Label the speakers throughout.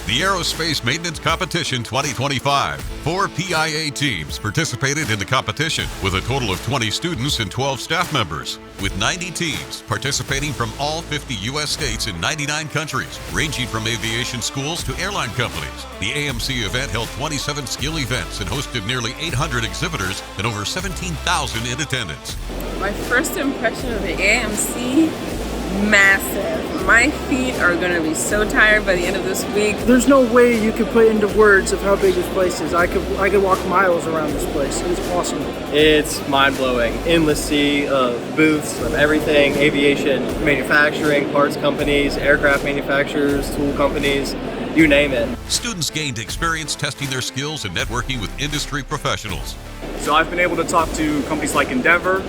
Speaker 1: The Aerospace Maintenance Competition 2025. 4 PIA teams participated in the competition with a total of 20 students and 12 staff members, with 90 teams participating from all 50 U.S. states and 99 countries, ranging from aviation schools to airline companies. The AMC event held 27 skill events and hosted nearly 800 exhibitors and over 17,000 in attendance.
Speaker 2: My first impression of the AMC, massive. My feet are going to be so tired by the end of this week.
Speaker 3: There's no way you could put into words of how big this place is. I could walk miles around this place. It's awesome.
Speaker 4: It's mind-blowing. Endless sea of booths of everything, aviation, manufacturing, parts companies, aircraft manufacturers, tool companies, you name it.
Speaker 1: Students gained experience testing their skills and networking with industry professionals.
Speaker 5: So I've been able to talk to companies like Endeavor,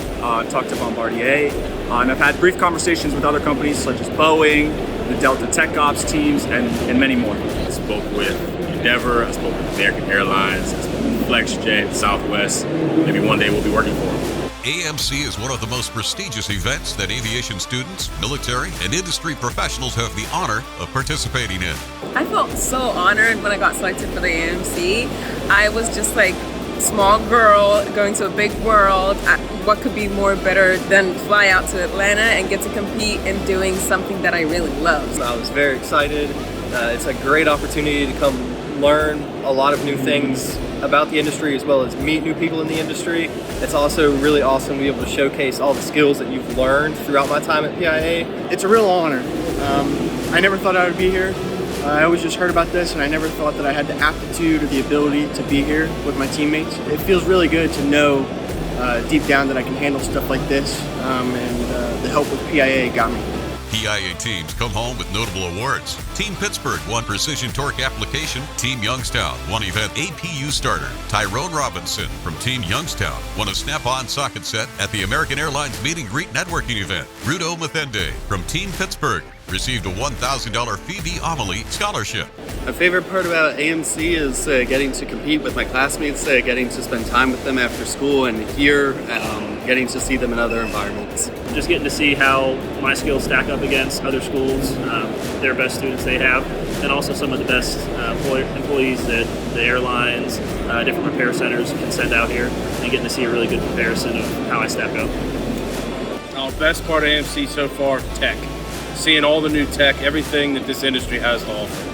Speaker 5: talk to Bombardier, and I've had brief conversations with other companies such as Boeing, the Delta Tech Ops teams, and many more.
Speaker 6: I spoke with Endeavor, I spoke with American Airlines, I spoke with FlexJet, Southwest. Maybe one day we'll be working for them.
Speaker 1: AMC is one of the most prestigious events that aviation students, military, and industry professionals have the honor of participating in.
Speaker 2: I felt so honored when I got selected for the AMC. I was just like, small girl going to a big world. What could be more better than fly out to Atlanta and get to compete in doing something that I really love?
Speaker 4: I was very excited. It's a great opportunity to come learn a lot of new things about the industry as well as meet new people in the industry. It's also really awesome to be able to showcase all the skills that you've learned throughout my time at PIA.
Speaker 3: It's a real honor. I never thought I would be here. I always just heard about this, and I never thought that I had the aptitude or the ability to be here with my teammates. It feels really good to know deep down that I can handle stuff like this, and the help with PIA got me.
Speaker 1: PIA teams come home with notable awards. Team Pittsburgh won Precision Torque Application. Team Youngstown won Event APU Starter. Tyrone Robinson from Team Youngstown won a Snap-on socket set at the American Airlines Meet and Greet Networking event. Rudo Mathende from Team Pittsburgh received a $1,000 Phoebe Omlie scholarship.
Speaker 7: My favorite part about AMC is getting to compete with my classmates, getting to spend time with them after school, and here getting to see them in other environments.
Speaker 8: Just getting to see how my skills stack up against other schools, their best students they have, and also some of the best employees that the airlines, different repair centers can send out here, and getting to see a really good comparison of how I stack up.
Speaker 9: Best part of AMC so far, tech. Seeing all the new tech, everything that this industry has to offer.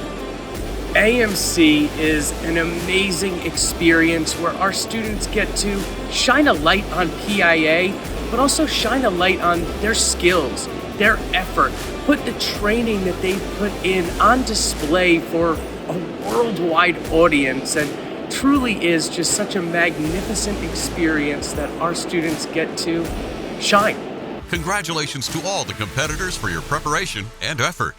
Speaker 10: AMC is an amazing experience where our students get to shine a light on PIA, but also shine a light on their skills, their effort, put the training that they put in on display for a worldwide audience, and truly is just such a magnificent experience that our students get to shine.
Speaker 1: Congratulations to all the competitors for your preparation and effort.